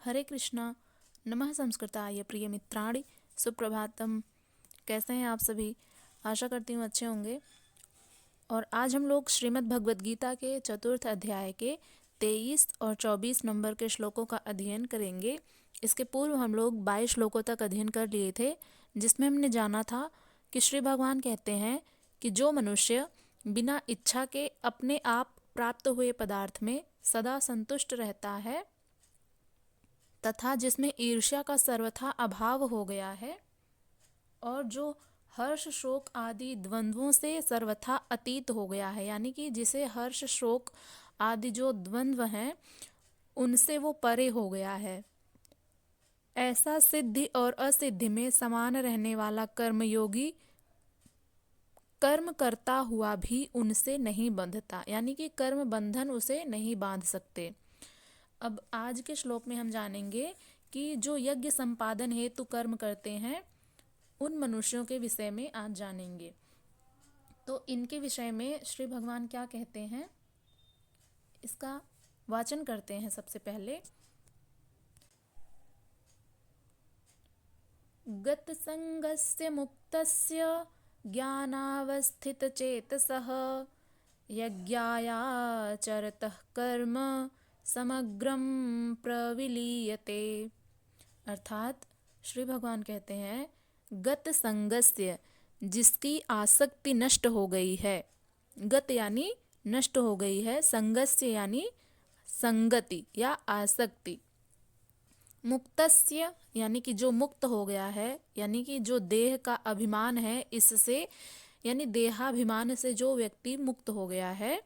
हरे कृष्णा। नमः संस्कृताय प्रिय मित्राणि। सुप्रभातम। कैसे हैं आप सभी? आशा करती हूँ अच्छे होंगे। और आज हम लोग श्रीमद् भगवद गीता के चतुर्थ अध्याय के 23 और 24 नंबर के श्लोकों का अध्ययन करेंगे। इसके पूर्व हम लोग 22 श्लोकों तक अध्ययन कर लिए थे, जिसमें हमने जाना था कि श्री भगवान कहते हैं कि जो मनुष्य बिना इच्छा के अपने आप प्राप्त हुए पदार्थ में सदा संतुष्ट रहता है तथा जिसमें ईर्ष्या का सर्वथा अभाव हो गया है और जो हर्ष शोक आदि द्वंद्वों से सर्वथा अतीत हो गया है, यानी कि जिसे हर्ष शोक आदि जो द्वंद्व हैं उनसे वो परे हो गया है, ऐसा सिद्धि और असिद्धि में समान रहने वाला कर्मयोगी कर्म करता हुआ भी उनसे नहीं बंधता, यानी कि कर्म बंधन उसे नहीं बांध सकते। अब आज के श्लोक में हम जानेंगे कि जो यज्ञ संपादन हेतु कर्म करते हैं उन मनुष्यों के विषय में आज जानेंगे। तो इनके विषय में श्री भगवान क्या कहते हैं, इसका वाचन करते हैं। सबसे पहले गत संगस्य मुक्तस्य ज्ञानावस्थितचेतसः यज्ञायाचरतः कर्म समग्रम प्रविलीयते। अर्थात श्री भगवान कहते हैं गत संगस्य, जिसकी आसक्ति नष्ट हो गई है। गत यानी नष्ट हो गई है, संगस्य यानी संगति या आसक्ति, मुक्तस्य यानी कि जो मुक्त हो गया है, यानी कि जो देह का अभिमान है इससे, यानी देहाभिमान से जो व्यक्ति मुक्त हो गया है।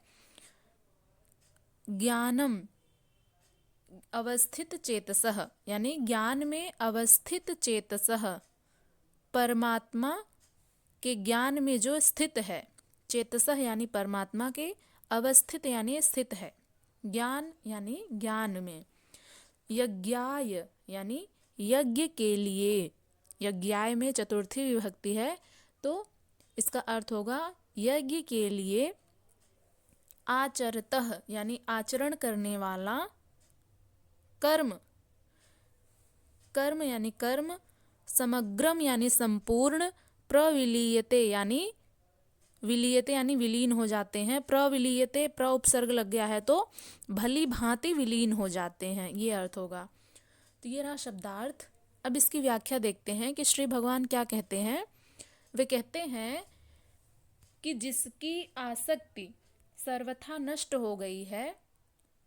ज्ञानम अवस्थित चेतसः, यानी ज्ञान में अवस्थित चेतसः, परमात्मा के ज्ञान में जो स्थित है। चेतसः यानी परमात्मा के, अवस्थित यानी स्थित है, ज्ञान यानी ज्ञान में। यज्ञाय यानी यज्ञ के लिए, यज्ञाय में चतुर्थी विभक्ति है तो इसका अर्थ होगा यज्ञ के लिए। आचरतः यानी आचरण करने वाला, कर्म, कर्म यानी कर्म, समग्रम यानी संपूर्ण, प्रविलीयते यानी विलीयते यानी विलीन हो जाते हैं। प्रविलीयते प्र उपसर्ग लग गया है तो भली भांति विलीन हो जाते हैं, ये अर्थ होगा। तो ये रहा शब्दार्थ। अब इसकी व्याख्या देखते हैं कि श्री भगवान क्या कहते हैं। वे कहते हैं कि जिसकी आसक्ति सर्वथा नष्ट हो गई है,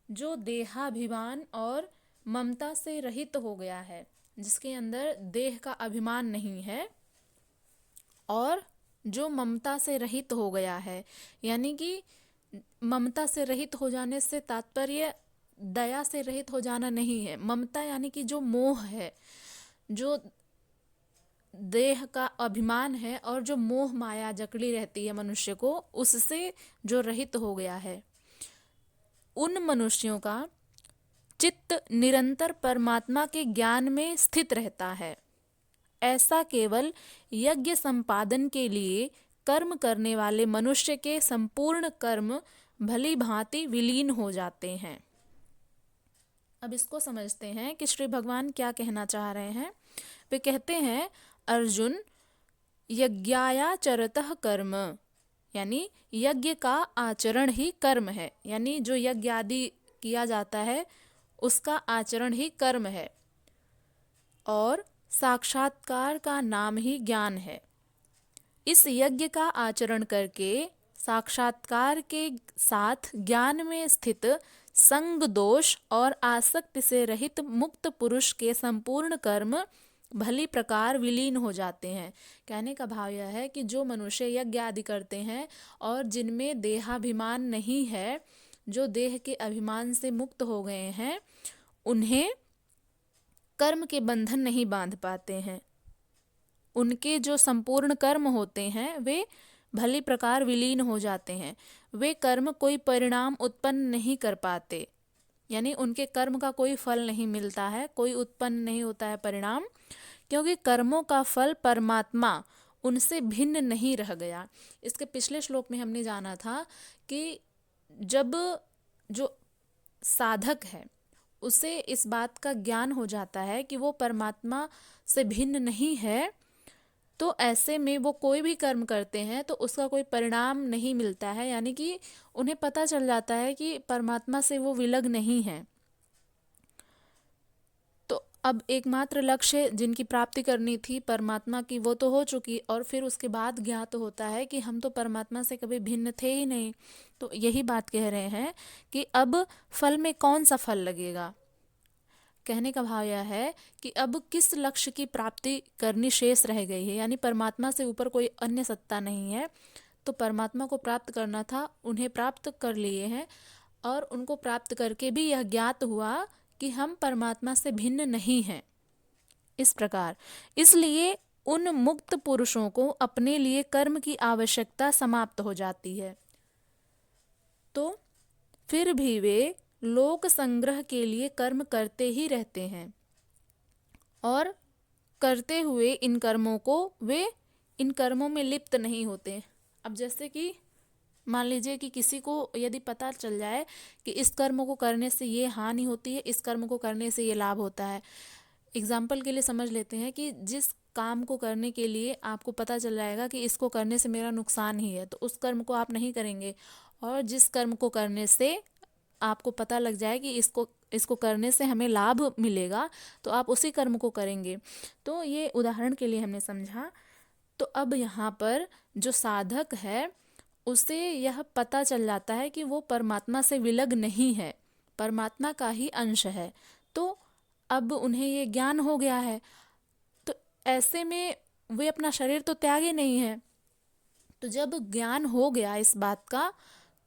जो देहाभिमान और ममता से रहित हो गया है, जिसके अंदर देह का अभिमान नहीं है और जो ममता से रहित हो गया है, यानी कि ममता से रहित हो जाने से तात्पर्य दया से रहित हो जाना नहीं है। ममता यानी कि जो मोह है, जो देह का अभिमान है और जो मोह माया जकड़ी रहती है मनुष्य को, उससे जो रहित हो गया है, उन मनुष्यों का चित्त निरंतर परमात्मा के ज्ञान में स्थित रहता है। ऐसा केवल यज्ञ संपादन के लिए कर्म करने वाले मनुष्य के संपूर्ण कर्म भली भांति विलीन हो जाते हैं। अब इसको समझते हैं कि श्री भगवान क्या कहना चाह रहे हैं। वे कहते हैं अर्जुन, यज्ञायाचरतः कर्म, यानी यज्ञ का आचरण ही कर्म है, यानी जो यज्ञ आदि किया जाता है उसका आचरण ही कर्म है और साक्षात्कार का नाम ही ज्ञान है। इस यज्ञ का आचरण करके साक्षात्कार के साथ ज्ञान में स्थित संग दोष और आसक्ति से रहित मुक्त पुरुष के संपूर्ण कर्म भली प्रकार विलीन हो जाते हैं। कहने का भाव यह है कि जो मनुष्य यज्ञ आदि करते हैं और जिनमें देहाभिमान नहीं है, जो देह के अभिमान से मुक्त हो गए हैं, उन्हें कर्म के बंधन नहीं बांध पाते हैं। उनके जो संपूर्ण कर्म होते हैं वे भली प्रकार विलीन हो जाते हैं। वे कर्म कोई परिणाम उत्पन्न नहीं कर पाते, यानी उनके कर्म का कोई फल नहीं मिलता है, कोई उत्पन्न नहीं होता है परिणाम, क्योंकि कर्मों का फल परमात्मा उनसे भिन्न नहीं रह गया। इसके पिछले श्लोक में हमने जाना था कि जब जो साधक है उसे इस बात का ज्ञान हो जाता है कि वो परमात्मा से भिन्न नहीं है, तो ऐसे में वो कोई भी कर्म करते हैं तो उसका कोई परिणाम नहीं मिलता है, यानी कि उन्हें पता चल जाता है कि परमात्मा से वो विलग नहीं है। तो अब एकमात्र लक्ष्य जिनकी प्राप्ति करनी थी परमात्मा की वो तो हो चुकी, और फिर उसके बाद ज्ञात होता है कि हम तो परमात्मा से कभी भिन्न थे ही नहीं। तो यही बात कह रहे हैं कि अब फल में कौन सा फल लगेगा। कहने का भाव यह है कि अब किस लक्ष्य की प्राप्ति करनी शेष रह गई है, यानी परमात्मा से ऊपर कोई अन्य सत्ता नहीं है। तो परमात्मा को प्राप्त करना था, उन्हें प्राप्त कर लिए हैं, और उनको प्राप्त करके भी यह ज्ञात हुआ कि हम परमात्मा से भिन्न नहीं हैं। इस प्रकार इसलिए उन मुक्त पुरुषों को अपने लिए कर्म की आवश्यकता समाप्त हो जाती है। तो फिर भी वे लोक संग्रह के लिए कर्म करते ही रहते हैं, और करते हुए इन कर्मों को वे इन कर्मों में लिप्त नहीं होते। अब जैसे कि मान लीजिए कि किसी को यदि पता चल जाए कि इस कर्म को करने से ये हानि होती है, इस कर्म को करने से ये लाभ होता है। एग्जाम्पल के लिए समझ लेते हैं कि जिस काम को करने के लिए आपको पता चल जाएगा कि इसको करने से मेरा नुकसान ही है, तो उस कर्म को आप नहीं करेंगे। और जिस कर्म को करने से आपको पता लग जाए कि इसको करने से हमें लाभ मिलेगा, तो आप उसी कर्म को करेंगे। तो ये उदाहरण के लिए हमने समझा। तो अब यहाँ पर जो साधक है उसे यह पता चल जाता है कि वो परमात्मा से विलग नहीं है, परमात्मा का ही अंश है। तो अब उन्हें ये ज्ञान हो गया है, तो ऐसे में वे अपना शरीर तो त्यागे नहीं है। तो जब ज्ञान हो गया इस बात का,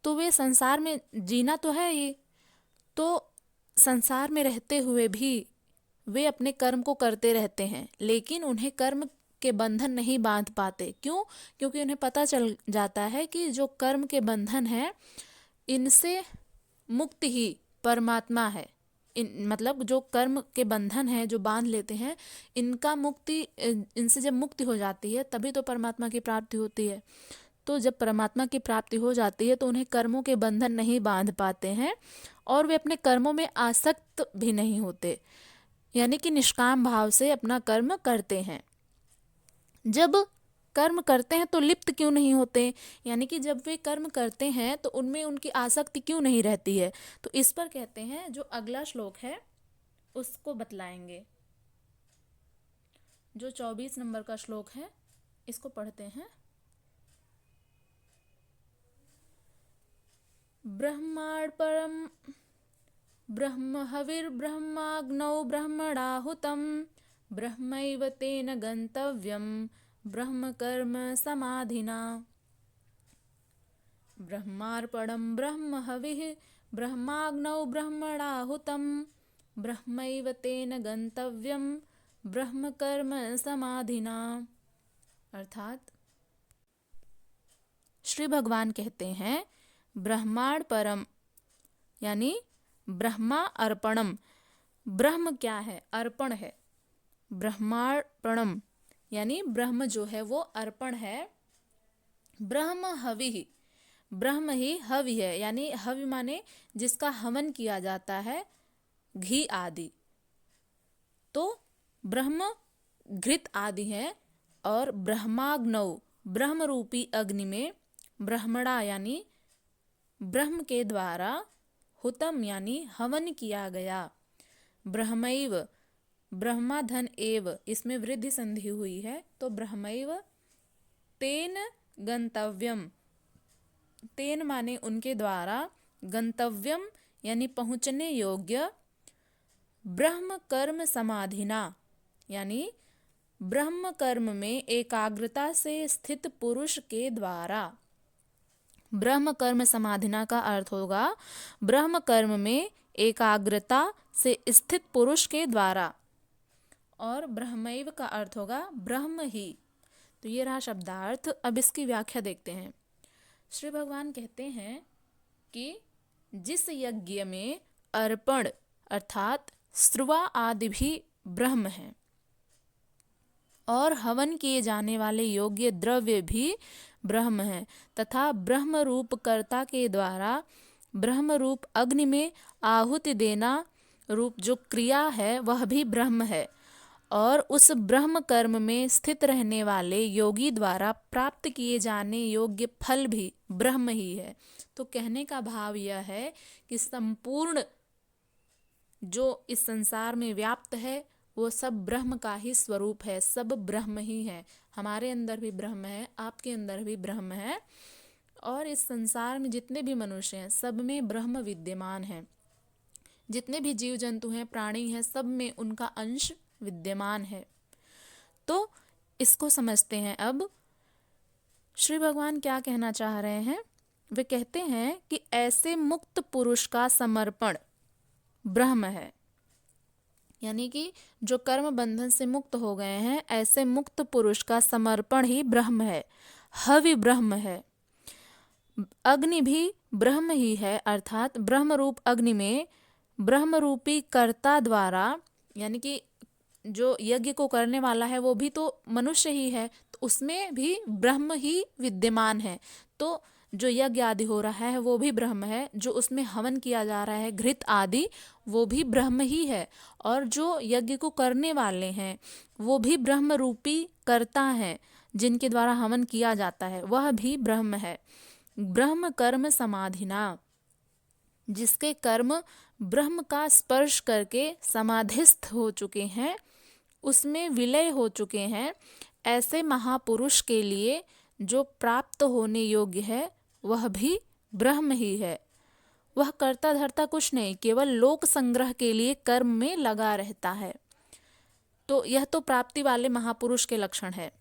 तो वे संसार में जीना तो है ही, तो संसार में रहते हुए भी वे अपने कर्म को करते रहते हैं, लेकिन उन्हें कर्म के बंधन नहीं बांध पाते। क्यों? क्योंकि उन्हें पता चल जाता है कि जो कर्म के बंधन है इनसे मुक्ति ही परमात्मा है। मतलब जो कर्म के बंधन है जो बांध लेते हैं, इनका मुक्ति, इनसे जब मुक्ति हो जाती है तभी तो परमात्मा की प्राप्ति होती है। तो जब परमात्मा की प्राप्ति हो जाती है तो उन्हें कर्मों के बंधन नहीं बांध पाते हैं, और वे अपने कर्मों में आसक्त भी नहीं होते, यानी कि निष्काम भाव से अपना कर्म करते हैं। जब कर्म करते हैं तो लिप्त क्यों नहीं होते, यानी कि जब वे कर्म करते हैं तो उनमें उनकी आसक्ति क्यों नहीं रहती है। तो इस पर कहते हैं, जो अगला श्लोक है उसको बतलाएंगे। जो 24 नंबर का श्लोक है इसको पढ़ते हैं। ब्रह्मार्पणं ब्रह्म हविर्ब्रह्माग्नौ ब्रह्मणाहुतं ब्रह्मैव तेन गन्तव्यं ब्रह्म कर्म समाधिना। ब्रह्मार्पणं ब्रह्म हविः ब्रह्माग्नौ ब्रह्मणाहुतं ब्रह्मैव तेन गन्तव्यं ब्रह्म कर्म समाधिना। अर्थात श्री भगवान कहते हैं, ब्रह्मांड परम यानी ब्रह्मा अर्पणम। ब्रह्म क्या है? अर्पण है। ब्रह्मार्पणम यानी ब्रह्म जो है वो अर्पण है। ब्रह्म हवि, ब्रह्म ही हवि है, यानी हवि माने जिसका हवन किया जाता है, घी आदि। तो ब्रह्म घृत आदि है। और ब्रह्माग्नौ ब्रह्म रूपी अग्नि में, ब्रह्मणा यानी ब्रह्म के द्वारा, हुतम यानी हवन किया गया। ब्रह्मैव ब्रह्माधन एव, इसमें वृद्धि संधि हुई है, तो ब्रह्मैव तेन गंतव्यम, तेन माने उनके द्वारा, गंतव्यम यानी पहुँचने योग्य, ब्रह्म कर्म समाधिना यानी ब्रह्म कर्म में एकाग्रता से स्थित पुरुष के द्वारा। ब्रह्म कर्म समाधिना का अर्थ होगा ब्रह्म कर्म में एकाग्रता से स्थित पुरुष के द्वारा, और ब्रह्मैव का अर्थ होगा ब्रह्म ही। तो ये रहा शब्दार्थ। अब इसकी व्याख्या देखते हैं। श्री भगवान कहते हैं कि जिस यज्ञ में अर्पण अर्थात स्रुवा आदि भी ब्रह्म हैं, और हवन किए जाने वाले योग्य द्रव्य भी ब्रह्म है, तथा ब्रह्म रूप कर्ता के द्वारा ब्रह्म रूप अग्नि में आहुति देना रूप जो क्रिया है वह भी ब्रह्म है और उस ब्रह्म कर्म में स्थित रहने वाले योगी द्वारा प्राप्त किए जाने योग्य फल भी ब्रह्म ही है। तो कहने का भाव यह है कि संपूर्ण जो इस संसार में व्याप्त है वो सब ब्रह्म का ही स्वरूप है, सब ब्रह्म ही है। हमारे अंदर भी ब्रह्म है, आपके अंदर भी ब्रह्म है और इस संसार में जितने भी मनुष्य हैं सब में ब्रह्म विद्यमान है। जितने भी जीव जंतु हैं, प्राणी हैं, सब में उनका अंश विद्यमान है। तो इसको समझते हैं। अब श्री भगवान क्या कहना चाह रहे हैं? वे कहते हैं कि ऐसे मुक्त पुरुष का समर्पण ब्रह्म है, यानी कि जो कर्म बंधन से मुक्त हो गए हैं ऐसे मुक्त पुरुष का समर्पण ही ब्रह्म है। हवि ब्रह्म है, अग्नि भी ब्रह्म ही है, अर्थात ब्रह्म रूप अग्नि में ब्रह्म रूपी कर्ता द्वारा, यानी कि जो यज्ञ को करने वाला है वो भी तो मनुष्य ही है, तो उसमें भी ब्रह्म ही विद्यमान है। तो जो यज्ञ आदि हो रहा है वो भी ब्रह्म है, जो उसमें हवन किया जा रहा है घृत आदि वो भी ब्रह्म ही है, और जो यज्ञ को करने वाले हैं वो भी ब्रह्म रूपी कर्ता हैं जिनके द्वारा हवन किया जाता है, वह भी ब्रह्म है। ब्रह्म कर्म समाधिना, जिसके कर्म ब्रह्म का स्पर्श करके समाधिस्थ हो चुके हैं, उसमें विलय हो चुके हैं, ऐसे महापुरुष के लिए जो प्राप्त होने योग्य है वह भी ब्रह्म ही है। वह कर्ता धर्ता कुछ नहीं, केवल लोक संग्रह के लिए कर्म में लगा रहता है। तो यह तो प्राप्ति वाले महापुरुष के लक्षण है।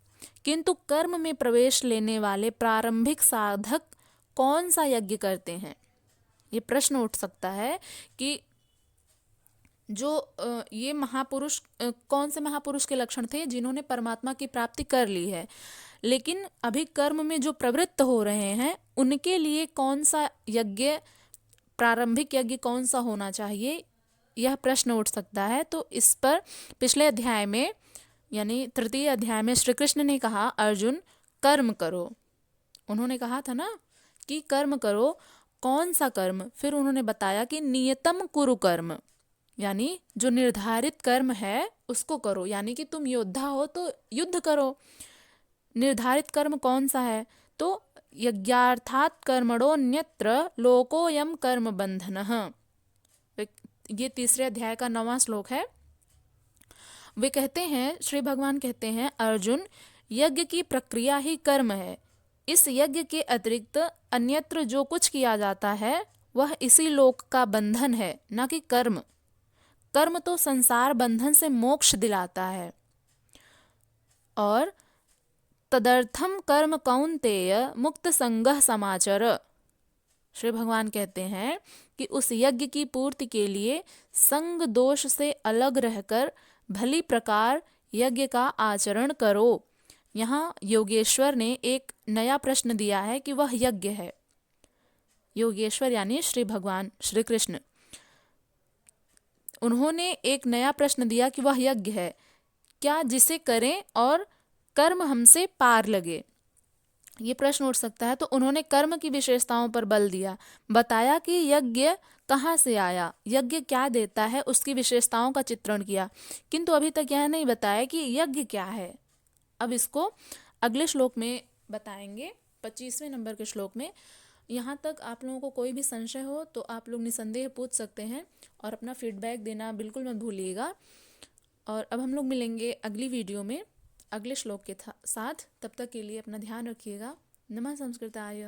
किंतु कर्म में प्रवेश लेने वाले प्रारंभिक साधक कौन सा यज्ञ करते हैं? ये प्रश्न उठ सकता है कि जो ये महापुरुष कौन से महापुरुष के लक्षण थे? जिन्होंने परमात्मा की प्राप्ति कर ली है, लेकिन अभी कर्म में जो प्रवृत्त हो रहे हैं उनके लिए कौन सा यज्ञ, प्रारंभिक यज्ञ कौन सा होना चाहिए, यह प्रश्न उठ सकता है। तो इस पर पिछले अध्याय में, यानी तृतीय अध्याय में श्री कृष्ण ने कहा, अर्जुन कर्म करो। उन्होंने कहा था ना कि कर्म करो। कौन सा कर्म? फिर उन्होंने बताया कि नियतम कुरु कर्म, यानी जो निर्धारित कर्म है उसको करो, यानी कि तुम योद्धा हो तो युद्ध करो। निर्धारित कर्म कौन सा है? तो यज्ञार्थात् कर्मणोऽन्यत्र लोकोऽयं कर्म बंधनः, ये तीसरे अध्याय का 9वां श्लोक है। वे कहते हैं, श्री भगवान कहते हैं, अर्जुन यज्ञ की प्रक्रिया ही कर्म है। इस यज्ञ के अतिरिक्त अन्यत्र जो कुछ किया जाता है वह इसी लोक का बंधन है, न कि कर्म। कर्म तो संसार बंधन से मोक्ष दिलाता है। और तदर्थम कर्म कौन्तेय मुक्त संगः समाचर, श्री भगवान कहते हैं कि उस यज्ञ की पूर्ति के लिए संग दोष से अलग रहकर भली प्रकार यज्ञ का आचरण करो। यहाँ योगेश्वर ने एक नया प्रश्न दिया है कि वह यज्ञ है। योगेश्वर यानी श्री भगवान श्री कृष्ण, उन्होंने एक नया प्रश्न दिया कि वह यज्ञ है क्या जिसे करें और कर्म हमसे पार लगे। ये प्रश्न उठ सकता है। तो उन्होंने कर्म की विशेषताओं पर बल दिया, बताया कि यज्ञ कहाँ से आया, यज्ञ क्या देता है, उसकी विशेषताओं का चित्रण किया, किंतु अभी तक यह नहीं बताया कि यज्ञ क्या है। अब इसको अगले श्लोक में बताएंगे, 25वें नंबर के श्लोक में। यहाँ तक आप लोगों को कोई भी संशय हो तो आप लोग निसंदेह पूछ सकते हैं और अपना फीडबैक देना बिल्कुल मत भूलिएगा। और अब हम लोग मिलेंगे अगली वीडियो में अगले श्लोक के साथ। तब तक के लिए अपना ध्यान रखिएगा। नमः संस्कृताय।